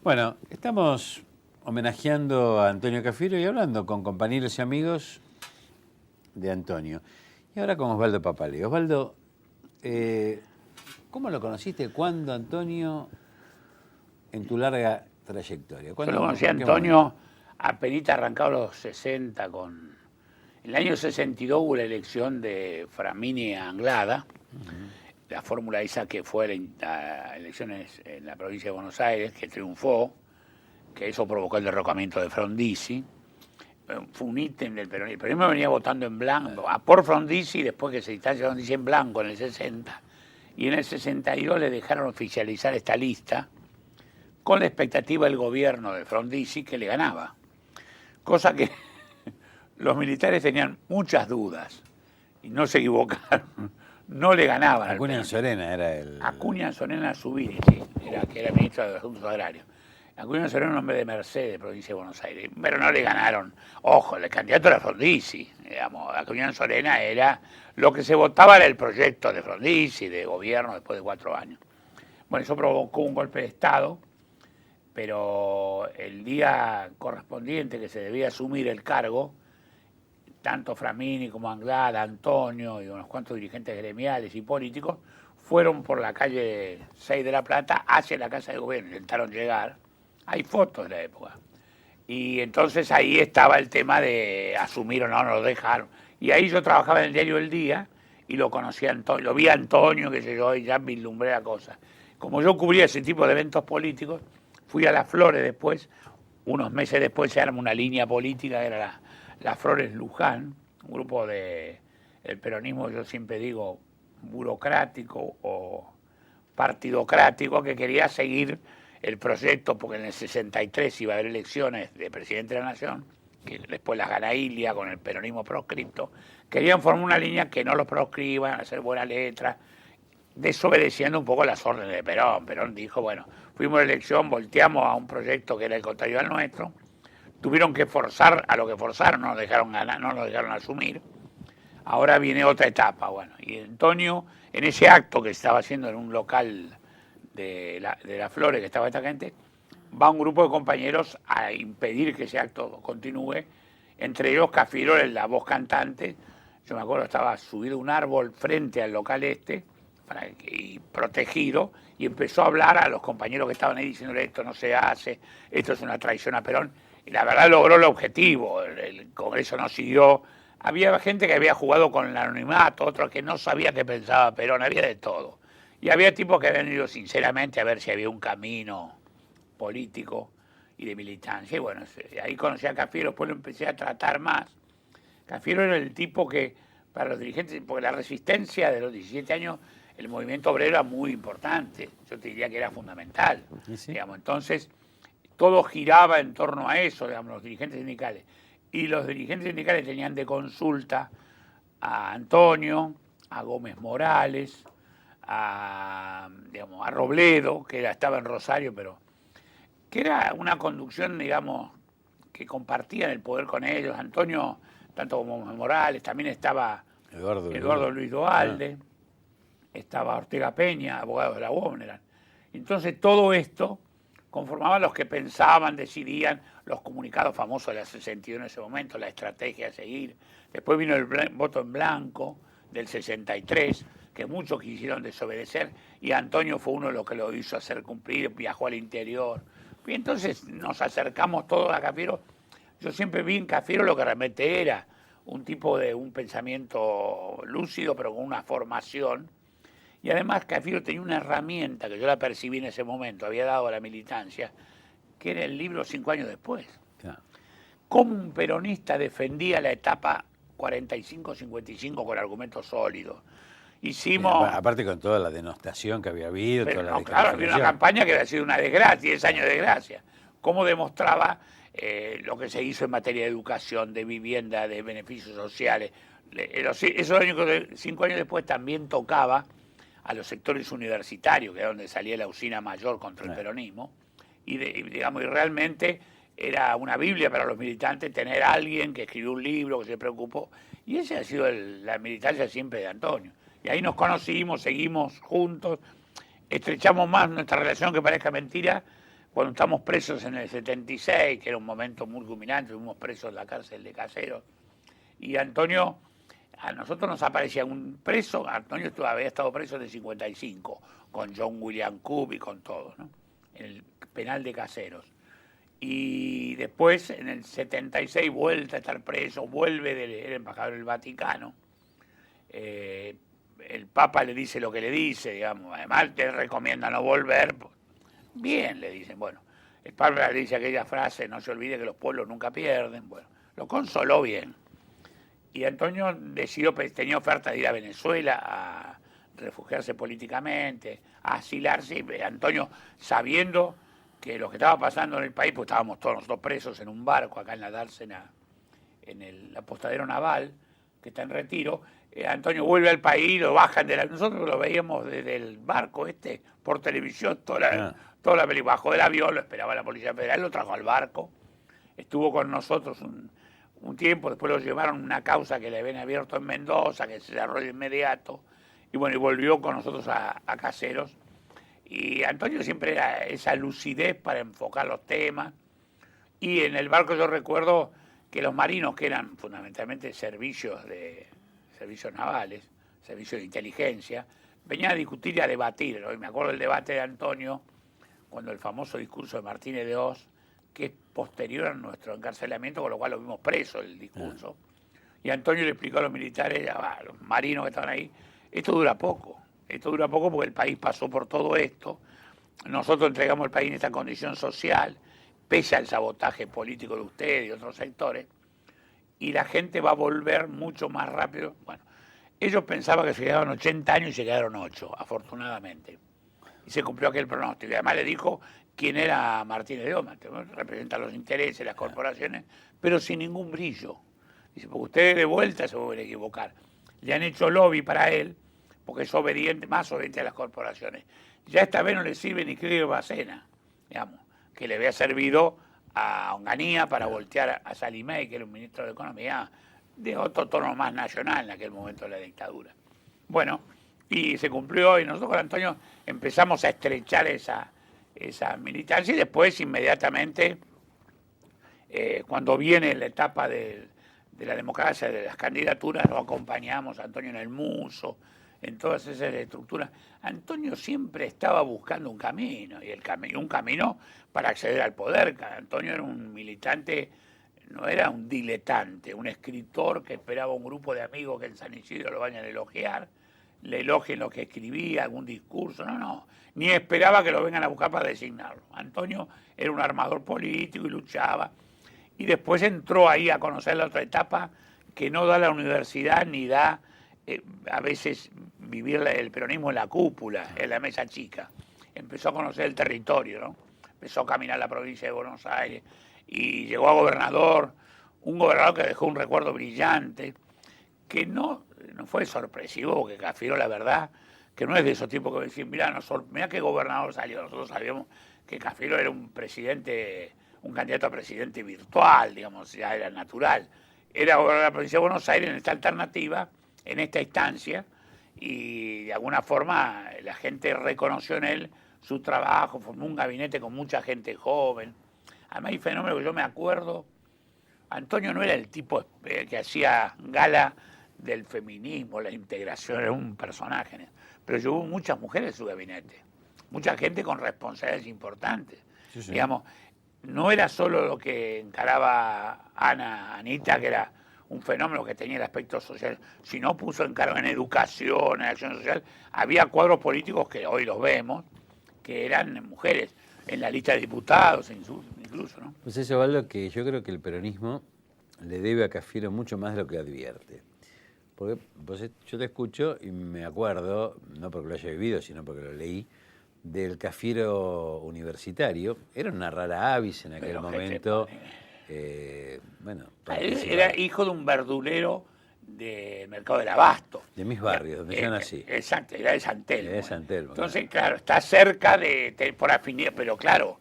Bueno, estamos homenajeando a Antonio Cafiero y hablando con compañeros y amigos de Antonio. Y ahora con Osvaldo Papaleo. Osvaldo, ¿cómo lo conociste? ¿Cuándo, Antonio, en tu larga trayectoria? Yo lo conocí a ¿En qué Antonio momento? apenas arrancado los 60 con... En el año 62 hubo la elección de Framini Anglada, la fórmula esa que fue las elecciones en la provincia de Buenos Aires, que triunfó, que eso provocó el derrocamiento de Frondizi. Fue un ítem del peronismo. El peronismo venía votando en blanco, por Frondizi, después que se distancia Frondizi en blanco en el 60. Y en el 62 le dejaron oficializar esta lista con la expectativa del gobierno de Frondizi que le ganaba. Cosa que los militares tenían muchas dudas y no se equivocaron. No le ganaban al Acuña peronismo. Sorena era el... Acuña Sorena Zubiri, sí, que era ministro de Asuntos Agrarios. Acuña Sorena era un hombre de Mercedes, provincia de Buenos Aires, pero no le ganaron. Ojo, el candidato era Frondizi, digamos. Acuña Sorena era... Lo que se votaba era el proyecto de Frondizi, de gobierno, después de 4 años. Bueno, eso provocó un golpe de Estado, pero el día correspondiente que se debía asumir el cargo, tanto Framini como Anglada, Antonio y unos cuantos dirigentes gremiales y políticos fueron por la calle 6 de La Plata hacia la Casa de Gobierno, intentaron llegar. Hay fotos de la época. Y entonces ahí estaba el tema de asumir o no, no lo dejaron. Y ahí yo trabajaba en el diario El Día y lo conocí a Antonio, lo vi a Antonio, que sé yo, y ya vislumbré la cosa. Como yo cubría ese tipo de eventos políticos, fui a Las Flores después, unos meses después se arma una línea política, que era Las Flores Luján, un grupo de el peronismo, yo siempre digo, burocrático o partidocrático, que quería seguir el proyecto, porque en el 63 iba a haber elecciones de presidente de la Nación, que después las gana Ilia con el peronismo proscripto. Querían formar una línea que no los proscriban, hacer buena letra, desobedeciendo un poco las órdenes de Perón. Perón dijo, bueno, fuimos a la elección, volteamos a un proyecto que era el contrario al nuestro, tuvieron que forzar a lo que forzaron, no nos dejaron ganar, no nos dejaron asumir. Ahora viene otra etapa, bueno, y Antonio, en ese acto que estaba haciendo en un local de Las Flores, que estaba esta gente, va un grupo de compañeros a impedir que ese acto continúe, entre ellos Cafiero, la voz cantante. Yo me acuerdo, estaba subido a un árbol frente al local y protegido, y empezó a hablar a los compañeros que estaban ahí diciéndole esto no se hace, esto es una traición a Perón, y la verdad logró el objetivo, el Congreso no siguió. Había gente que había jugado con el anonimato, otros que no sabía qué pensaba Perón, había de todo. Y había tipos que habían ido sinceramente a ver si había un camino político y de militancia. Y bueno, ahí conocí a Cafiero, después lo empecé a tratar más. Cafiero era el tipo que, para los dirigentes, porque la resistencia de los 17 años, el movimiento obrero era muy importante. Yo te diría que era fundamental. ¿Sí? Digamos. Entonces, todo giraba en torno a eso, digamos, los dirigentes sindicales. Y los dirigentes sindicales tenían de consulta a Antonio, a Gómez Morales, digamos, a Robledo, que estaba en Rosario, pero que era una conducción, digamos, que compartían el poder con ellos. Antonio, tanto como Gómez Morales, también estaba Eduardo Luis Duhalde, estaba Ortega Peña, abogados de la UOM. Entonces todo esto conformaban los que pensaban, decidían, los comunicados famosos de la 61 en ese momento, la estrategia a seguir. Después vino el voto en blanco del 63, que muchos quisieron desobedecer, y Antonio fue uno de los que lo hizo hacer cumplir, viajó al interior. Y entonces nos acercamos todos a Cafiero. Yo siempre vi en Cafiero lo que realmente era, un tipo de un pensamiento lúcido, pero con una formación. Y además Cafiero tenía una herramienta que yo la percibí en ese momento, había dado a la militancia, que era el libro 5 años después. Claro. Cómo un peronista defendía la etapa 45-55 con argumentos sólidos. Hicimos... Aparte con toda la denostación que había habido, pero toda la claro, había una campaña que había sido una desgracia, 10 años de desgracia. Cómo demostraba lo que se hizo en materia de educación, de vivienda, de beneficios sociales. Esos años, 5 años después, también tocaba a los sectores universitarios, que es donde salía la usina mayor contra el peronismo, y realmente era una Biblia para los militantes tener a alguien que escribió un libro, que se preocupó, y esa ha sido la militancia siempre de Antonio. Y ahí nos conocimos, seguimos juntos, estrechamos más nuestra relación, que parezca mentira, cuando estamos presos en el 76, que era un momento muy culminante, fuimos presos en la cárcel de Caseros, y Antonio, a nosotros nos aparecía un preso, Antonio había estado preso en el 55, con John William Cobb y con todos, ¿no? En el penal de Caseros. Y después, en el 76, vuelve a estar preso, vuelve del embajador del Vaticano. El Papa le dice lo que le dice, digamos, además te recomienda no volver. Bien, le dicen, bueno, el Papa le dice aquella frase, no se olvide que los pueblos nunca pierden, bueno, lo consoló bien. Y Antonio decidió, tenía oferta de ir a Venezuela a refugiarse políticamente, a asilarse, y Antonio, sabiendo que lo que estaba pasando en el país, pues estábamos todos nosotros presos en un barco acá en la dársena, en el apostadero naval, que está en retiro, Antonio vuelve al país, lo bajan de la... Nosotros lo veíamos desde el barco por televisión, toda la película, bajó del avión, lo esperaba la Policía Federal, lo trajo al barco, estuvo con nosotros un tiempo, después lo llevaron a una causa que le habían abierto en Mendoza, que se cerró de inmediato, y bueno, y volvió con nosotros a Caseros. Y Antonio siempre era esa lucidez para enfocar los temas. Y en el barco yo recuerdo que los marinos, que eran fundamentalmente servicios navales, servicios de inteligencia, venían a discutir y a debatir, ¿no? Y me acuerdo del debate de Antonio, cuando el famoso discurso de Martínez de Oz, que es posterior a nuestro encarcelamiento, con lo cual lo vimos preso el discurso. Y Antonio le explicó a los militares, a los marinos que estaban ahí, esto dura poco porque el país pasó por todo esto, nosotros entregamos el país en esta condición social, pese al sabotaje político de ustedes y otros sectores, y la gente va a volver mucho más rápido. Bueno, ellos pensaban que se quedaban 80 años y se quedaron 8, afortunadamente. Y se cumplió aquel pronóstico. Y además le dijo quién era Martínez de Oz, representa los intereses, las corporaciones, pero sin ningún brillo. Dice, porque ustedes de vuelta se vuelven a equivocar. Le han hecho lobby para él, porque es obediente, más obediente a las corporaciones. Ya esta vez no le sirve ni Cleo Bacena, digamos, que le había servido a Onganía para voltear a Salimé, que era un ministro de Economía de otro tono más nacional en aquel momento de la dictadura. Bueno, y se cumplió, y nosotros con Antonio empezamos a estrechar esa militancia, y después inmediatamente, cuando viene la etapa de la democracia, de las candidaturas, lo acompañamos a Antonio en el Muso, en todas esas estructuras. Antonio siempre estaba buscando un camino, y un camino para acceder al poder. Antonio era un militante, no era un diletante, un escritor que esperaba un grupo de amigos que en San Isidro lo vayan a elogiar, le elogien lo que escribía, algún discurso, no, ni esperaba que lo vengan a buscar para designarlo. Antonio era un armador político y luchaba, y después entró ahí a conocer la otra etapa que no da la universidad ni da a veces vivir el peronismo en la cúpula, en la mesa chica. Empezó a conocer el territorio, ¿no? Empezó a caminar la provincia de Buenos Aires y llegó a gobernador, un gobernador que dejó un recuerdo brillante, que no fue sorpresivo, porque Cafiero, la verdad, que no es de esos tipos que decían, mirá qué gobernador salió. Nosotros sabíamos que Cafiero era un candidato a presidente virtual, digamos, ya era natural. Era gobernador de la provincia de Buenos Aires en esta alternativa, en esta instancia, y de alguna forma la gente reconoció en él su trabajo, formó un gabinete con mucha gente joven. Además hay fenómenos que yo me acuerdo, Antonio no era el tipo que hacía gala del feminismo, la integración, era un personaje, pero llevó muchas mujeres en su gabinete, mucha gente con responsabilidades importantes. Sí. Digamos, no era solo lo que encaraba Anita, que era un fenómeno que tenía el aspecto social, sino puso en cargo en educación, en acción social. Había cuadros políticos que hoy los vemos, que eran mujeres, en la lista de diputados incluso, ¿no? Pues eso, Osvaldo, que yo creo que el peronismo le debe a Cafiero mucho más de lo que advierte. Porque yo te escucho y me acuerdo, no porque lo haya vivido, sino porque lo leí, del Cafiero universitario. Era una rara avis en aquel momento. Era hijo de un verdulero del mercado del Abasto. De mis barrios, donde yo nací. Exacto, era de San Telmo. Era de San Telmo. Entonces, claro, está cerca por afinidad, pero claro,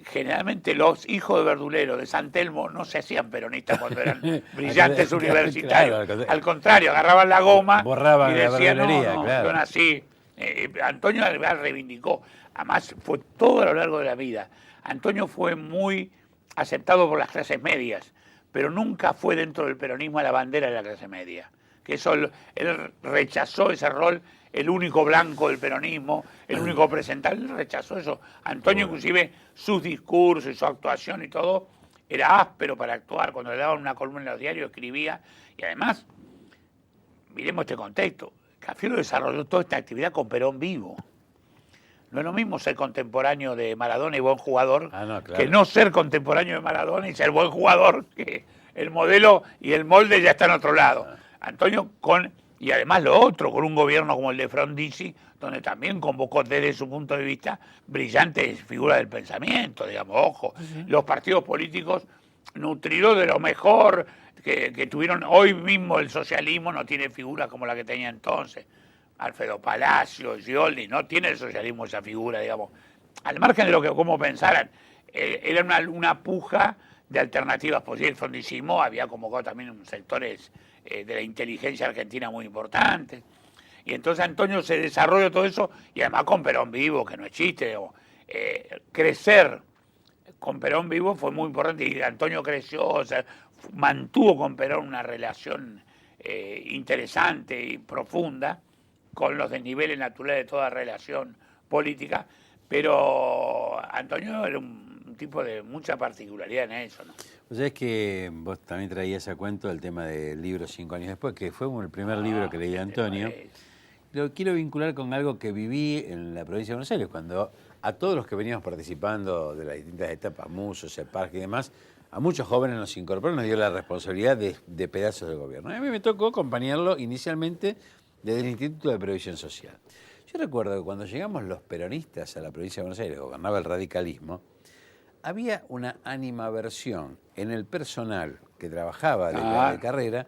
generalmente los hijos de verduleros de San Telmo no se hacían peronistas cuando eran brillantes universitarios. Claro, al contrario, agarraban la goma borraban y decían, la verdulería, claro. Yo nací Antonio Alvear reivindicó, además fue todo a lo largo de la vida. Antonio fue muy aceptado por las clases medias, pero nunca fue dentro del peronismo a la bandera de la clase media. Que eso, él rechazó ese rol, el único blanco del peronismo, el único presentable, él rechazó eso. Antonio, inclusive, sus discursos y su actuación y todo, era áspero para actuar. Cuando le daban una columna en los diarios, escribía. Y además, miremos este contexto, Cafiero desarrolló toda esta actividad con Perón vivo. No es lo mismo ser contemporáneo de Maradona y buen jugador que no ser contemporáneo de Maradona y ser buen jugador, que el modelo y el molde ya está en otro lado. Antonio y además lo otro, con un gobierno como el de Frondizi, donde también convocó desde su punto de vista brillantes figuras del pensamiento, digamos, ojo. Los partidos políticos nutridos de lo mejor que tuvieron. Hoy mismo el socialismo no tiene figuras como la que tenía entonces. Alfredo Palacio, Scioli, no tiene el socialismo esa figura, digamos. Al margen de lo que como pensaran, era una puja de alternativas posibles. El frondicismo había convocado también sectores de la inteligencia argentina muy importantes. Y entonces Antonio se desarrolló todo eso, y además con Perón vivo, que no es chiste, digamos. Crecer con Perón vivo fue muy importante, y Antonio creció, o sea, mantuvo con Perón una relación interesante y profunda, con los desniveles naturales de toda relación política, pero Antonio era un tipo de mucha particularidad en eso, ¿no? O sea, es que vos también traías a cuento el tema del libro 5 años después, que fue como el primer libro que leí de Antonio. Lo quiero vincular con algo que viví en la provincia de Buenos Aires, cuando a todos los que veníamos participando de las distintas etapas, Muso, CEPARC y demás, a muchos jóvenes nos incorporó, nos dio la responsabilidad de pedazos del gobierno. A mí me tocó acompañarlo inicialmente desde el Instituto de Previsión Social. Yo recuerdo que cuando llegamos los peronistas a la provincia de Buenos Aires, gobernaba el radicalismo, había una animaversión en el personal que trabajaba de carrera.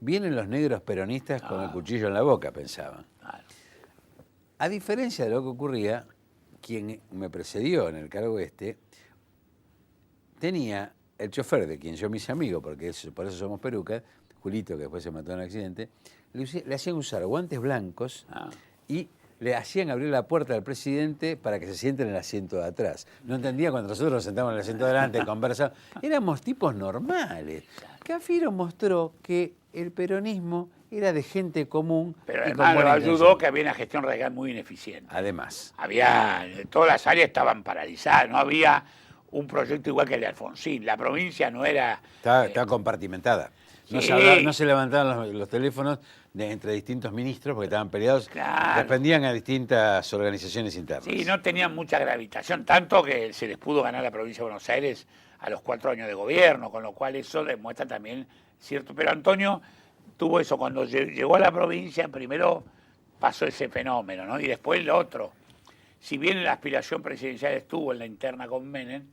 Vienen los negros peronistas con el cuchillo en la boca, pensaban. A diferencia de lo que ocurría, quien me precedió en el cargo tenía el chofer de quien yo me hice amigo, porque por eso somos perucas, Julito, que después se mató en un accidente, le hacían usar guantes blancos y le hacían abrir la puerta al presidente para que se siente en el asiento de atrás. No entendía cuando nosotros nos sentamos en el asiento de adelante, conversábamos. Éramos tipos normales. Cafiero mostró que el peronismo era de gente común. Pero además lo ayudó que había una gestión radical muy ineficiente. Además. Todas las áreas estaban paralizadas, no había un proyecto igual que el de Alfonsín. La provincia no era... Estaba compartimentada. No, sí. No se levantaban los teléfonos entre distintos ministros porque estaban peleados, dependían a distintas organizaciones internas. Sí, no tenían mucha gravitación, tanto que se les pudo ganar la provincia de Buenos Aires a los 4 años de gobierno, con lo cual eso demuestra también cierto... Pero Antonio tuvo eso, cuando llegó a la provincia, primero pasó ese fenómeno, ¿no? Y después lo otro. Si bien la aspiración presidencial estuvo en la interna con Menem,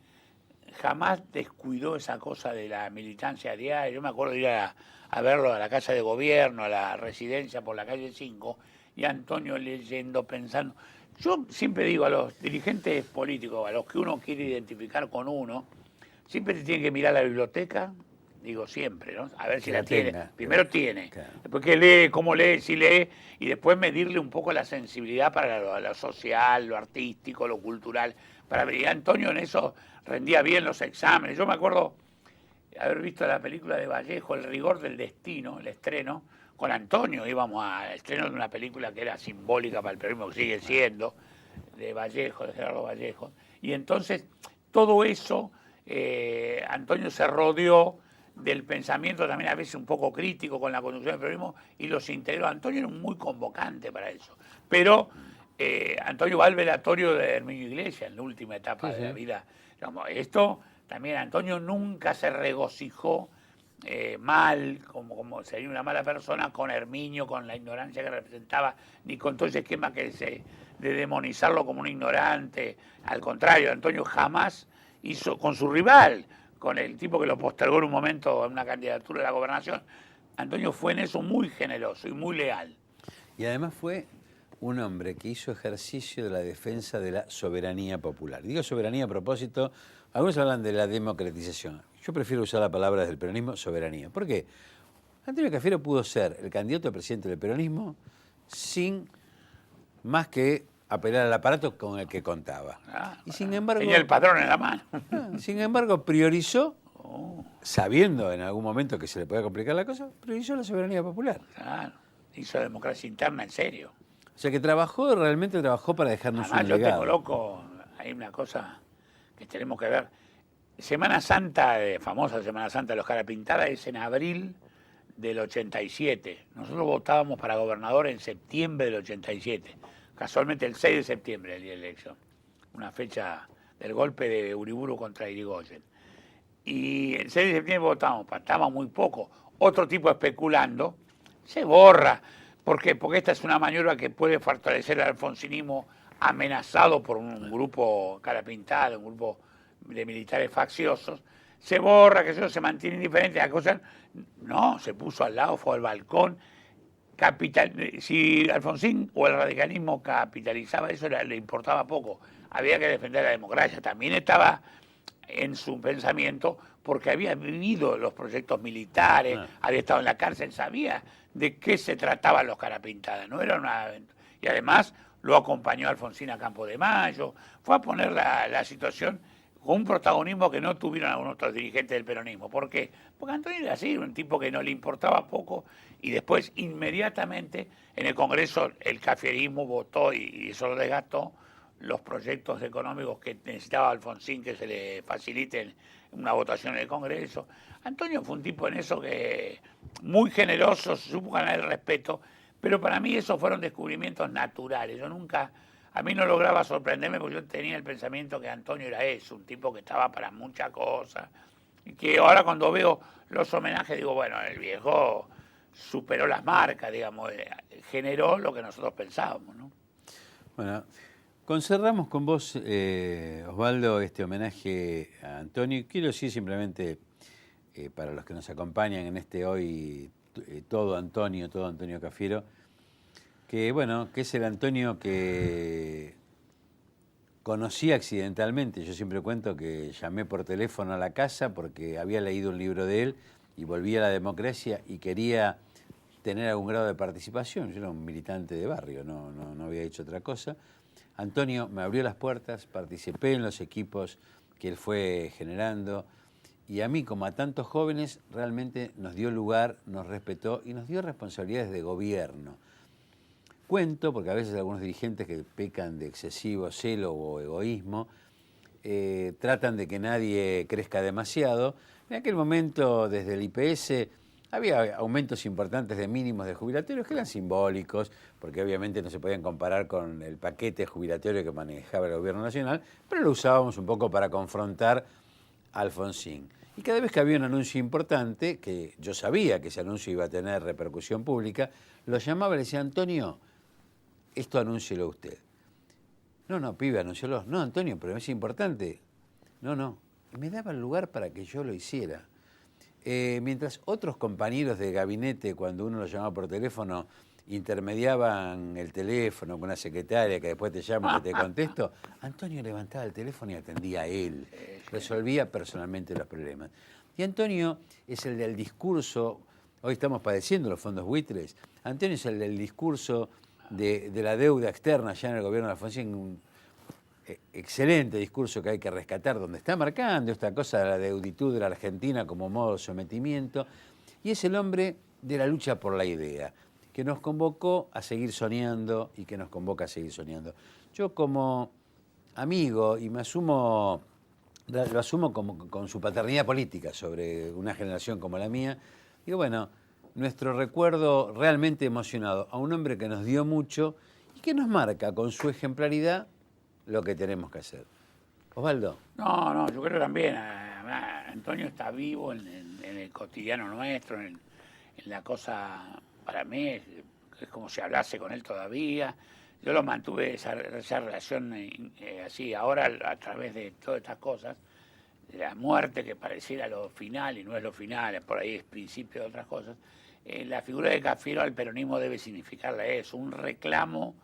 jamás descuidó esa cosa de la militancia diaria. Yo me acuerdo de ir a verlo a la Casa de Gobierno, a la residencia por la calle 5, y Antonio leyendo, pensando. Yo siempre digo a los dirigentes políticos, a los que uno quiere identificar con uno, siempre tiene que mirar la biblioteca, digo siempre, ¿no? A ver si la tiene. Primero tiene, después que lee, cómo lee, si lee, y después medirle un poco la sensibilidad para lo social, lo artístico, lo cultural. Para ver, Antonio en eso rendía bien los exámenes. Yo me acuerdo haber visto la película de Vallejo, El rigor del destino, el estreno, con Antonio. Íbamos al estreno de una película que era simbólica para el peronismo, que sigue siendo, de Vallejo, de Gerardo Vallejo. Y entonces, todo eso, Antonio se rodeó del pensamiento también a veces un poco crítico con la conducción del peronismo y los integró. Antonio era muy convocante para eso. Pero Antonio va al velatorio de Herminio Iglesias en la última etapa de la vida. Esto también, Antonio nunca se regocijó mal, como sería una mala persona, con Herminio, con la ignorancia que representaba, ni con todo ese esquema de demonizarlo como un ignorante. Al contrario, Antonio jamás hizo con su rival, con el tipo que lo postergó en un momento en una candidatura a la gobernación. Antonio fue en eso muy generoso y muy leal. Y además fue un hombre que hizo ejercicio de la defensa de la soberanía popular. Digo soberanía a propósito, algunos hablan de la democratización. Yo prefiero usar la palabra desde el peronismo, soberanía. ¿Por qué? Antonio Cafiero pudo ser el candidato a presidente del peronismo sin más que apelar al aparato con el que contaba. Y sin embargo, tenía el padrón en la mano. Sin embargo, priorizó, sabiendo en algún momento que se le podía complicar la cosa, priorizó la soberanía popular. Claro, hizo democracia interna en serio. O sea que realmente trabajó para dejarnos Además, un yo te legado. coloco, hay una cosa que tenemos que ver. Semana Santa, famosa Semana Santa de los Cara Pintada, es en abril del 87. Nosotros votábamos para gobernador en septiembre del 87. Casualmente el 6 de septiembre, el día de la elección. Una fecha del golpe de Uriburu contra Irigoyen. Y el 6 de septiembre votamos, faltaba muy poco. Otro tipo especulando, se borra. ¿Por qué? Porque esta es una maniobra que puede fortalecer al alfonsinismo amenazado por un grupo cara pintada, un grupo de militares facciosos. Se borra, que eso se mantiene indiferente. La cosa no, se puso al lado, fue al balcón. Si Alfonsín o el radicalismo capitalizaba eso, le importaba poco. Había que defender la democracia. También estaba en su pensamiento porque había vivido los proyectos militares, había estado en la cárcel, sabía de qué se trataban los Carapintadas. No era una... Y además lo acompañó Alfonsín a Campo de Mayo. Fue a poner la situación con un protagonismo que no tuvieron algunos otros dirigentes del peronismo. ¿Por qué? Porque Antonio era así, un tipo que no le importaba poco, y después inmediatamente en el Congreso el cafierismo votó y eso lo desgastó los proyectos económicos que necesitaba Alfonsín que se le faciliten una votación en el Congreso. Antonio fue un tipo en eso que muy generoso, supo ganar el respeto, pero para mí esos fueron descubrimientos naturales. Yo nunca... A mí no lograba sorprenderme porque yo tenía el pensamiento que Antonio era eso, un tipo que estaba para muchas cosas. Y que ahora cuando veo los homenajes digo, bueno, el viejo superó las marcas, digamos, generó lo que nosotros pensábamos, ¿no? Bueno, concerramos con vos, Osvaldo, este homenaje a Antonio. Quiero decir simplemente, para los que nos acompañan en este hoy, todo Antonio Cafiero, que bueno, que es el Antonio que conocí accidentalmente. Yo siempre cuento que llamé por teléfono a la casa porque había leído un libro de él y volví a la democracia y quería tener algún grado de participación. Yo era un militante de barrio, no había hecho otra cosa. Antonio me abrió las puertas, participé en los equipos que él fue generando y a mí, como a tantos jóvenes, realmente nos dio lugar, nos respetó y nos dio responsabilidades de gobierno. Cuento, porque a veces algunos dirigentes que pecan de excesivo celo o egoísmo tratan de que nadie crezca demasiado. En aquel momento, desde el IPS, había aumentos importantes de mínimos de jubilatorios que eran simbólicos, porque obviamente no se podían comparar con el paquete jubilatorio que manejaba el gobierno nacional, pero lo usábamos un poco para confrontar a Alfonsín. Y cada vez que había un anuncio importante, que yo sabía que ese anuncio iba a tener repercusión pública, lo llamaba y le decía, Antonio, esto anúncielo usted. No, pibe, anúncielo. No, Antonio, pero es importante. No. Y me daba el lugar para que yo lo hiciera. Mientras otros compañeros de gabinete, cuando uno lo llamaba por teléfono, intermediaban el teléfono con una secretaria que después te llama y que te contesto, Antonio levantaba el teléfono y atendía a él. Resolvía personalmente los problemas. Y Antonio es el del discurso, hoy estamos padeciendo los fondos buitres, Antonio es el del discurso de la deuda externa ya en el gobierno de Alfonsín, un excelente discurso que hay que rescatar, donde está marcando esta cosa de la deuditud de la Argentina como modo de sometimiento, y es el hombre de la lucha por la idea, que nos convocó a seguir soñando y que nos convoca a seguir soñando. Yo como amigo, y lo asumo con su paternidad política sobre una generación como la mía, digo, bueno, nuestro recuerdo realmente emocionado a un hombre que nos dio mucho y que nos marca con su ejemplaridad lo que tenemos que hacer. Osvaldo. No, yo creo también. Antonio está vivo en el cotidiano nuestro, en la cosa, para mí, es como si hablase con él todavía. Yo lo mantuve esa relación así, ahora a través de todas estas cosas, de la muerte que pareciera lo final y no es lo final, por ahí es principio de otras cosas. La figura de Cafiero al peronismo debe significarle eso, un reclamo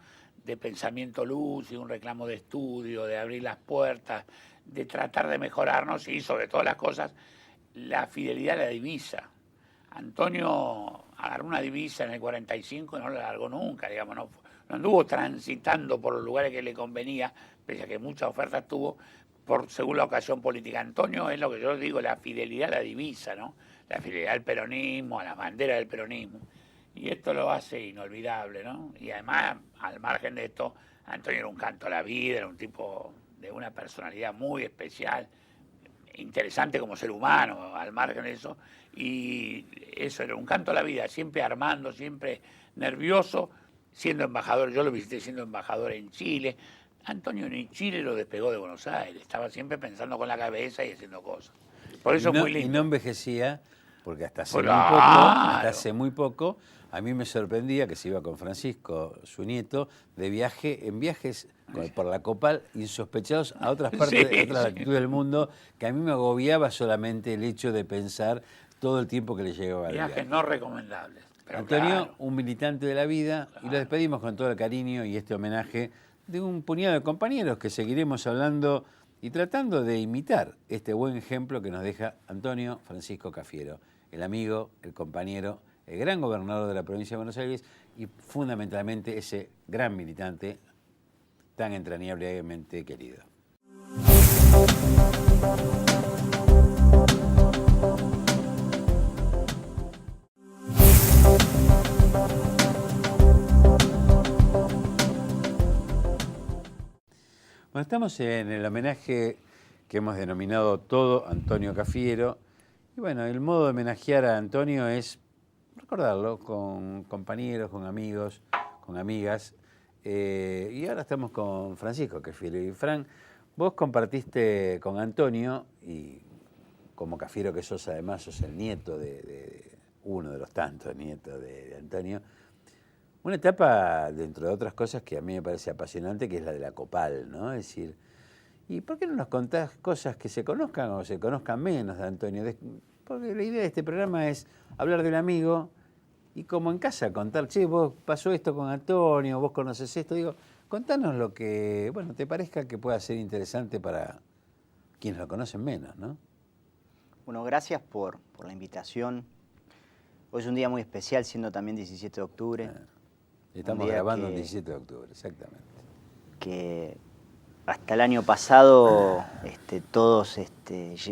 de pensamiento lúcido, un reclamo de estudio, de abrir las puertas, de tratar de mejorarnos y sobre todas las cosas, la fidelidad a la divisa. Antonio agarró una divisa en el 45 y no la largó nunca, digamos, no no anduvo transitando por los lugares que le convenía, pese a que muchas ofertas tuvo, según la ocasión política. Antonio es lo que yo digo, la fidelidad a la divisa, ¿no? La fidelidad al peronismo, a la bandera del peronismo. Y esto lo hace inolvidable, ¿no? Y además, al margen de esto, Antonio era un canto a la vida, era un tipo de una personalidad muy especial, interesante como ser humano, al margen de eso, y eso era un canto a la vida, siempre armando, siempre nervioso, siendo embajador. Yo lo visité siendo embajador en Chile. Antonio ni Chile lo despegó de Buenos Aires, estaba siempre pensando con la cabeza y haciendo cosas. Por eso es muy lindo. Y no envejecía, porque hasta hace muy poco, a mí me sorprendía que se iba con Francisco, su nieto, en viajes por la Copal, insospechados a otras partes, otras latitudes del mundo, que a mí me agobiaba solamente el hecho de pensar todo el tiempo que le llegaba al viaje. Viajes no recomendables. Antonio, claro, un militante de la vida, claro, y lo despedimos con todo el cariño y este homenaje de un puñado de compañeros que seguiremos hablando y tratando de imitar este buen ejemplo que nos deja Antonio Francisco Cafiero, el amigo, el compañero, el gran gobernador de la provincia de Buenos Aires y fundamentalmente ese gran militante tan entrañablemente querido. Bueno, estamos en el homenaje que hemos denominado Todo Antonio Cafiero. Y bueno, el modo de homenajear a Antonio es recordarlo con compañeros, con amigos, con amigas. Y ahora estamos con Francisco Cafiero. Y Fran, vos compartiste con Antonio, y como Cafiero que sos, además sos el nieto de uno de los tantos nietos de Antonio, una etapa, dentro de otras cosas, que a mí me parece apasionante, que es la de la Copal, ¿no? Es decir, ¿y por qué no nos contás cosas que se conozcan o se conozcan menos de Antonio? Porque la idea de este programa es hablar del amigo y como en casa contar, che, vos pasó esto con Antonio, vos conoces esto. Digo, contanos lo que, bueno, te parezca que pueda ser interesante para quienes lo conocen menos, ¿no? Bueno, gracias por la invitación. Hoy es un día muy especial, siendo también 17 de octubre. Estamos grabando el 17 de octubre, exactamente. Que hasta el año pasado todos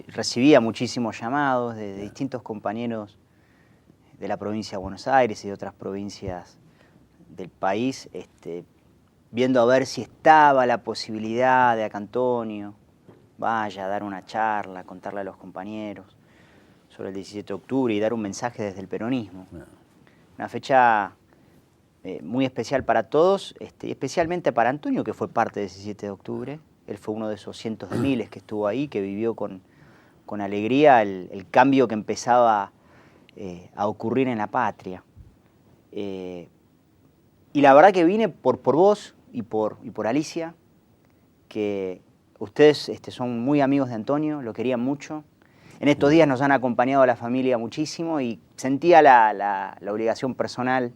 recibía muchísimos llamados de distintos compañeros de la provincia de Buenos Aires y de otras provincias del país, viendo a ver si estaba la posibilidad de que Antonio vaya a dar una charla, contarle a los compañeros sobre el 17 de octubre y dar un mensaje desde el peronismo. Una fecha muy especial para todos, y especialmente para Antonio, que fue parte del 17 de octubre. Él fue uno de esos cientos de miles que estuvo ahí, que vivió con alegría el cambio que empezaba a ocurrir en la patria. Y la verdad que vine por vos y por Alicia, que ustedes son muy amigos de Antonio, lo querían mucho. En estos días nos han acompañado a la familia muchísimo y sentía la obligación personal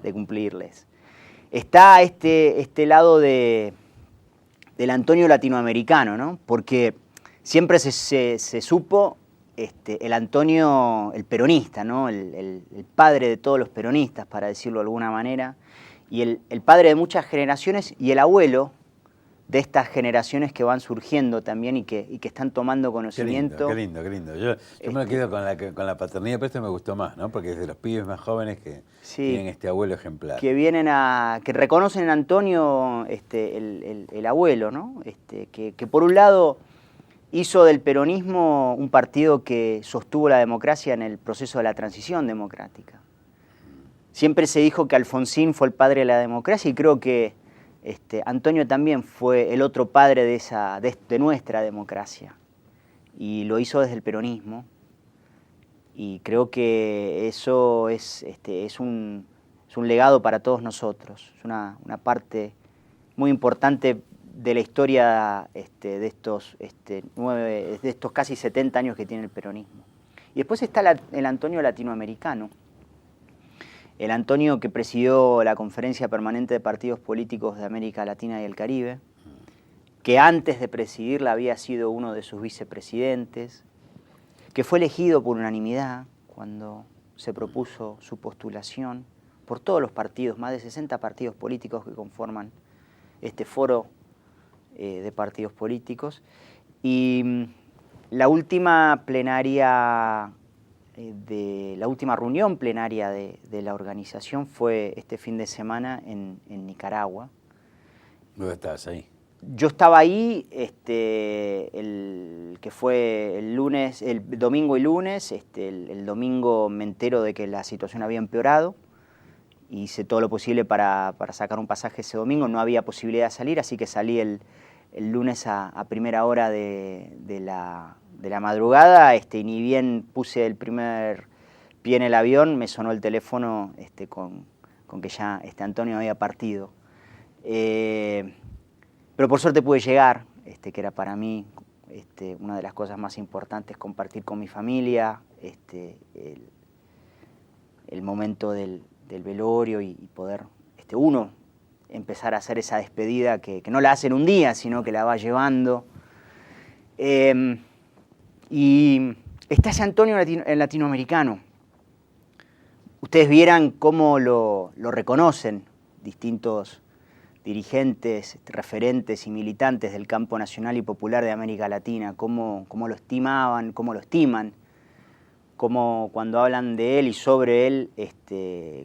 de cumplirles. Está este lado del Antonio latinoamericano, ¿no? Porque siempre se supo el Antonio, el peronista, ¿no? El padre de todos los peronistas, para decirlo de alguna manera, y el padre de muchas generaciones y el abuelo de estas generaciones que van surgiendo también y que están tomando conocimiento. Qué lindo. Yo me lo quedo con la paternidad, pero esto me gustó más, ¿no? Porque es de los pibes más jóvenes que tienen este abuelo ejemplar. Que reconocen en Antonio el abuelo, ¿no? Que por un lado hizo del peronismo un partido que sostuvo la democracia en el proceso de la transición democrática. Siempre se dijo que Alfonsín fue el padre de la democracia y creo que Antonio también fue el otro padre de nuestra democracia y lo hizo desde el peronismo y creo que eso es un legado para todos nosotros, es una parte muy importante de la historia de estos casi 70 años que tiene el peronismo. Y después está el Antonio latinoamericano. El Antonio que presidió la Conferencia Permanente de Partidos Políticos de América Latina y el Caribe, que antes de presidirla había sido uno de sus vicepresidentes, que fue elegido por unanimidad cuando se propuso su postulación, por todos los partidos, más de 60 partidos políticos que conforman este foro de partidos políticos. Y la última plenaria, la última reunión plenaria de la organización fue este fin de semana en Nicaragua. ¿Dónde estabas ahí? Yo estaba ahí, que fue el lunes, el domingo y lunes. El domingo me entero de que la situación había empeorado. Hice todo lo posible para sacar un pasaje ese domingo. No había posibilidad de salir, así que salí el lunes a primera hora de la madrugada. Y ni bien puse el primer pie en el avión, me sonó el teléfono con que ya Antonio había partido. Pero por suerte pude llegar, que era para mí una de las cosas más importantes, compartir con mi familia el momento del velorio y poder uno empezar a hacer esa despedida que no la hace en un día, sino que la va llevando. Y está ese Antonio latinoamericano. Ustedes vieran cómo lo reconocen distintos dirigentes, referentes y militantes del campo nacional y popular de América Latina, cómo lo estimaban, cómo lo estiman, cómo cuando hablan de él y sobre él,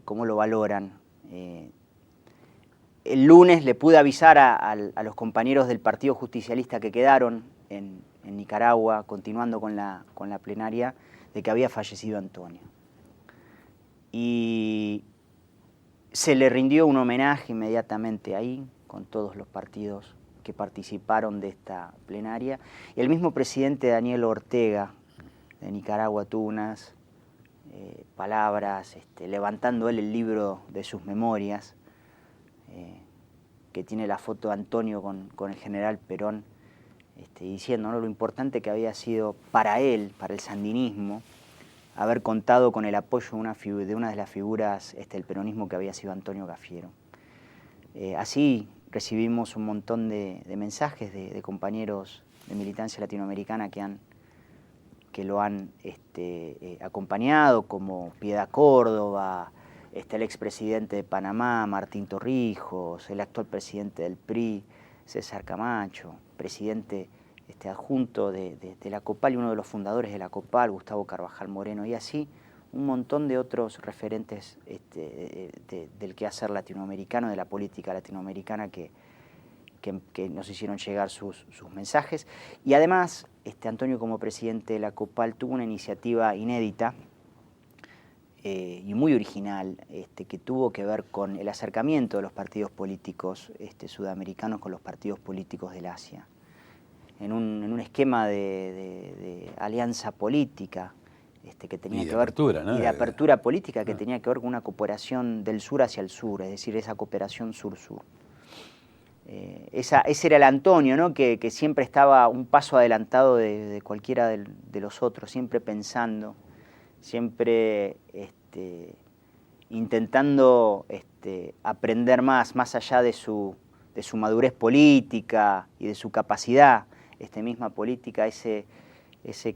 cómo lo valoran. El lunes le pude avisar a los compañeros del Partido Justicialista que quedaron en Nicaragua, continuando con la plenaria, de que había fallecido Antonio. Y se le rindió un homenaje inmediatamente ahí, con todos los partidos que participaron de esta plenaria. Y el mismo presidente Daniel Ortega de Nicaragua tuvo unas palabras, levantando él el libro de sus memorias, que tiene la foto de Antonio con el general Perón, diciendo, ¿no?, lo importante que había sido para él, para el sandinismo, haber contado con el apoyo de una de las figuras del peronismo que había sido Antonio Cafiero. Así recibimos un montón de mensajes de compañeros de militancia latinoamericana que lo han acompañado, como Piedad Córdoba, el expresidente de Panamá, Martín Torrijos, el actual presidente del PRI, César Camacho, presidente adjunto de la COPAL y uno de los fundadores de la COPAL, Gustavo Carvajal Moreno, y así un montón de otros referentes del quehacer latinoamericano, de la política latinoamericana que nos hicieron llegar sus mensajes. Y además, Antonio, como presidente de la COPAL, tuvo una iniciativa inédita y muy original, que tuvo que ver con el acercamiento de los partidos políticos sudamericanos con los partidos políticos del Asia, en un esquema de alianza política que tenía que ver, apertura, ¿no? y de apertura política que tenía que ver con una cooperación del sur hacia el sur, es decir, esa cooperación sur-sur. Ese era el Antonio, ¿no?, que siempre estaba un paso adelantado de cualquiera de los otros, siempre pensando, siempre intentando aprender más allá de su madurez política y de su capacidad misma política, ese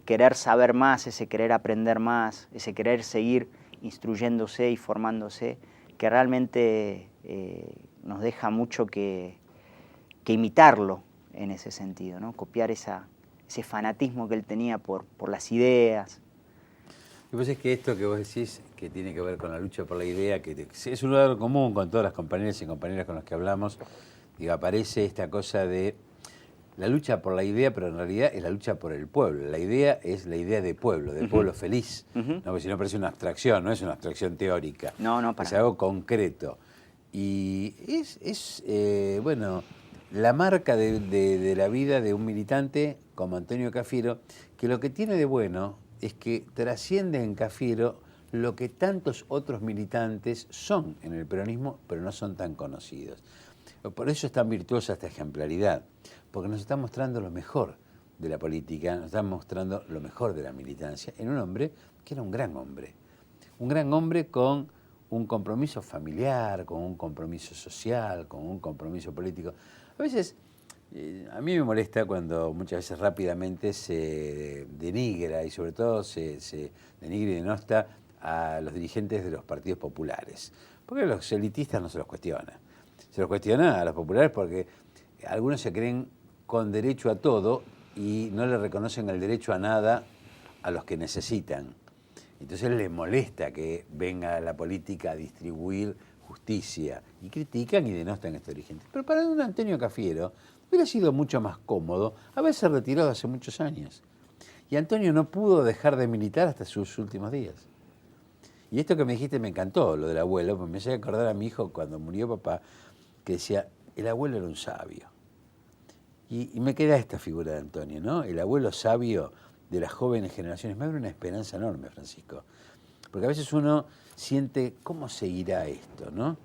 querer saber más, ese querer aprender más, ese querer seguir instruyéndose y formándose, que realmente nos deja mucho que imitarlo en ese sentido, ¿no? Copiar ese fanatismo que él tenía por las ideas. Y pues es que esto que vos decís, que tiene que ver con la lucha por la idea, que es un lugar común con todas las compañeras y compañeras con las que hablamos, digo, aparece esta cosa de la lucha por la idea, pero en realidad es la lucha por el pueblo. La idea es la idea de pueblo, del pueblo feliz. ¿No? Porque si no parece una abstracción, no es una abstracción teórica. No, para es algo concreto. Y bueno, la marca de la vida de un militante como Antonio Cafiero, que lo que tiene de bueno es que trasciende en Cafiero lo que tantos otros militantes son en el peronismo, pero no son tan conocidos. Por eso es tan virtuosa esta ejemplaridad, porque nos está mostrando lo mejor de la política, nos está mostrando lo mejor de la militancia en un hombre que era un gran hombre con un compromiso familiar, con un compromiso social, con un compromiso político. A veces, a mí me molesta cuando muchas veces rápidamente se denigra y sobre todo se denigra y denosta a los dirigentes de los partidos populares, Porque los elitistas no se los cuestiona. Se los cuestiona a los populares porque algunos se creen con derecho a todo y no le reconocen el derecho a nada a los que necesitan. Entonces les molesta que venga la política a distribuir justicia y critican y denostan este origen. Pero para un Antonio Cafiero hubiera sido mucho más cómodo haberse retirado hace muchos años. Y Antonio no pudo dejar de militar hasta sus últimos días. Y esto que me dijiste me encantó, lo del abuelo, porque me hacía acordar a mi hijo cuando murió papá, que decía, el abuelo era un sabio. Y me queda esta figura de Antonio, ¿no? El abuelo sabio de las jóvenes generaciones. Me abre una esperanza enorme, Francisco. Porque a veces uno siente, ¿cómo seguirá esto, no?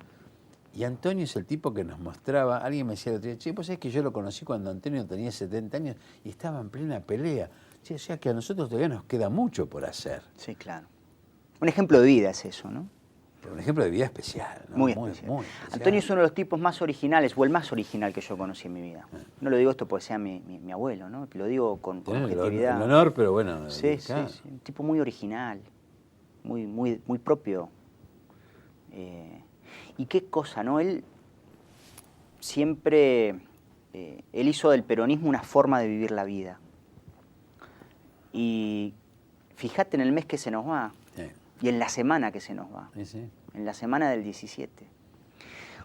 Y Antonio es el tipo que nos mostraba, alguien me decía el otro día, che, vos sabés que yo lo conocí cuando Antonio tenía 70 años y estaba en plena pelea. Che, o sea que a nosotros todavía nos queda mucho por hacer. Sí, claro. Un ejemplo de vida es eso, ¿no? Pero un ejemplo de vida especial, ¿no? Muy especial. Antonio es uno de los tipos más originales, o el más original que yo conocí en mi vida. No lo digo esto porque sea mi abuelo, ¿no? Lo digo con objetividad. El honor, pero bueno. Sí, sí, sí. Un tipo muy original, muy propio. Y qué cosa, ¿no? Él siempre, él hizo del peronismo una forma de vivir la vida. Y fíjate en el mes que se nos va, y en la semana que se nos va, en la semana del 17.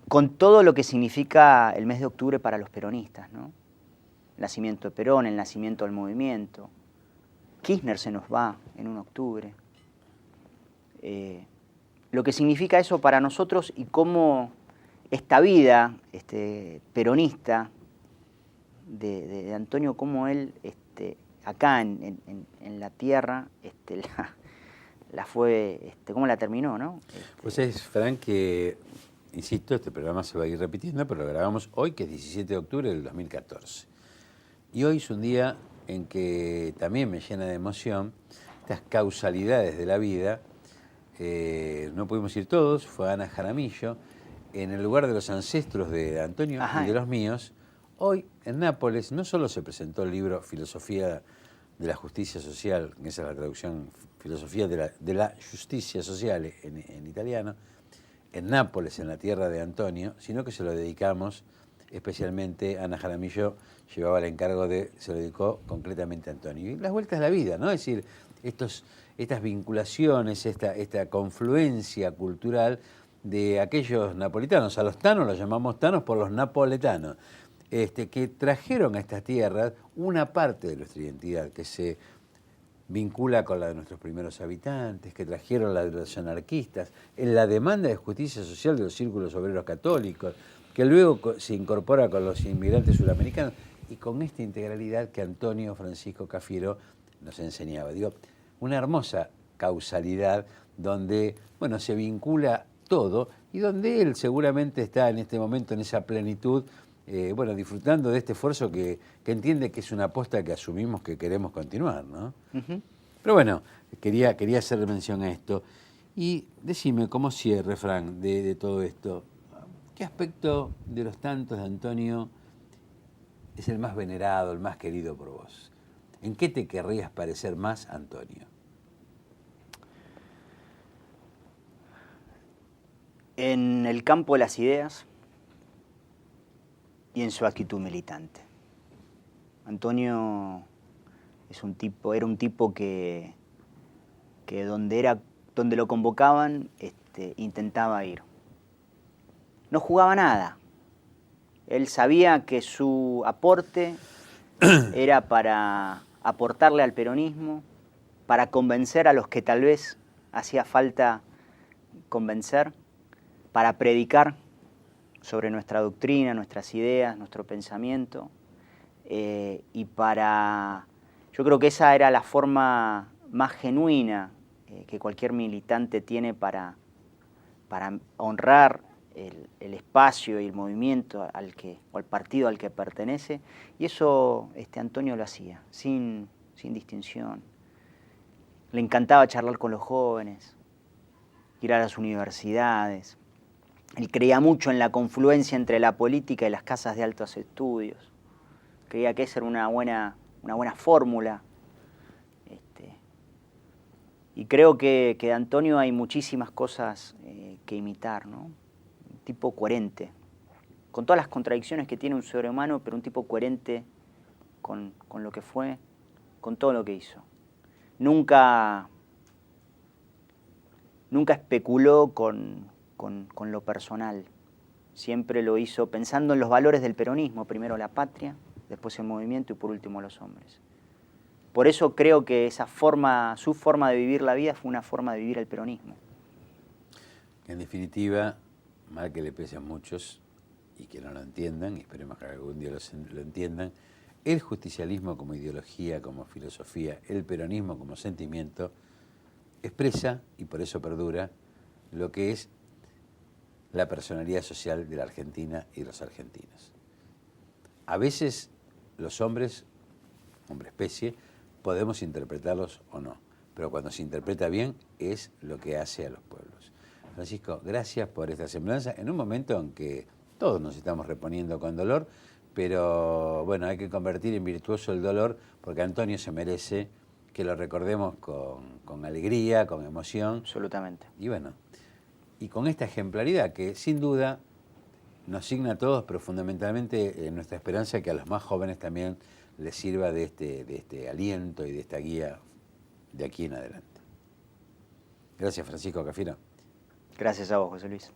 Con todo lo que significa el mes de octubre para los peronistas, ¿no? El nacimiento de Perón, el nacimiento del movimiento. Kirchner se nos va en un octubre. Lo que significa eso para nosotros y cómo esta vida peronista de Antonio, cómo él acá en la tierra cómo la terminó, ¿no? Pues es, Frank, que, insisto, este programa se va a ir repitiendo, pero lo grabamos hoy, que es 17 de octubre del 2014. Y hoy es un día en que también me llena de emoción estas causalidades de la vida. No pudimos ir todos, fue Ana Jaramillo, en el lugar de los ancestros de Antonio y de los míos. Hoy, en Nápoles, no solo se presentó el libro Filosofía de la Justicia Social, que esa es la traducción, Filosofía de la Justicia Sociale en italiano, en Nápoles, en la tierra de Antonio, sino que se lo dedicamos especialmente, Ana Jaramillo llevaba el encargo se lo dedicó concretamente a Antonio. Y las vueltas de la vida, ¿no? Es decir, estas vinculaciones, esta confluencia cultural de aquellos napolitanos. A los tanos los llamamos tanos por los napoletanos, que trajeron a estas tierras una parte de nuestra identidad que se vincula con la de nuestros primeros habitantes, que trajeron la de los anarquistas, en la demanda de justicia social de los círculos obreros católicos, que luego se incorpora con los inmigrantes suramericanos, y con esta integralidad que Antonio Francisco Cafiero nos enseñaba. Digo, una hermosa causalidad donde, bueno, se vincula todo y donde él seguramente está en este momento en esa plenitud, bueno, disfrutando de este esfuerzo que entiende que es una aposta que asumimos que queremos continuar, ¿no? Pero bueno, quería hacer mención a esto. Y decime, como cierre, Frank, de todo esto, ¿qué aspecto de los tantos de Antonio es el más venerado, el más querido por vos? ¿En qué te querrías parecer más a Antonio? En el campo de las ideas y en su actitud militante. Antonio era un tipo que donde lo convocaban, intentaba ir. No jugaba nada. Él sabía que su aporte era para aportarle al peronismo, para convencer a los que tal vez hacía falta convencer, para predicar sobre nuestra doctrina, nuestras ideas, nuestro pensamiento, yo creo que esa era la forma más genuina que cualquier militante tiene para honrar el espacio y el movimiento o al partido al que pertenece, y eso Antonio lo hacía, sin distinción. Le encantaba charlar con los jóvenes, ir a las universidades. Él creía mucho en la confluencia entre la política y las casas de altos estudios. Creía que esa era una buena fórmula. Y creo que de Antonio hay muchísimas cosas que imitar, ¿no? Un tipo coherente, con todas las contradicciones que tiene un ser humano, pero un tipo coherente con lo que fue, con todo lo que hizo. Nunca especuló con lo personal. Siempre lo hizo pensando en los valores del peronismo, primero la patria, después el movimiento y por último los hombres. Por eso creo que su forma de vivir la vida fue una forma de vivir el peronismo. En definitiva, mal que le pese a muchos y que no lo entiendan, y esperemos que algún día lo entiendan, el justicialismo como ideología, como filosofía, el peronismo como sentimiento, expresa, y por eso perdura, lo que es la personalidad social de la Argentina y los argentinos. A veces los hombres, hombre especie, podemos interpretarlos o no, pero cuando se interpreta bien es lo que hace a los pueblos. Francisco, gracias por esta semblanza en un momento en que todos nos estamos reponiendo con dolor, pero bueno, hay que convertir en virtuoso el dolor porque Antonio se merece que lo recordemos con alegría, con emoción. Absolutamente. Y bueno, y con esta ejemplaridad que sin duda nos signa a todos, pero fundamentalmente nuestra esperanza que a los más jóvenes también les sirva de este aliento y de esta guía de aquí en adelante. Gracias, Francisco Cafiero. Gracias a vos, José Luis.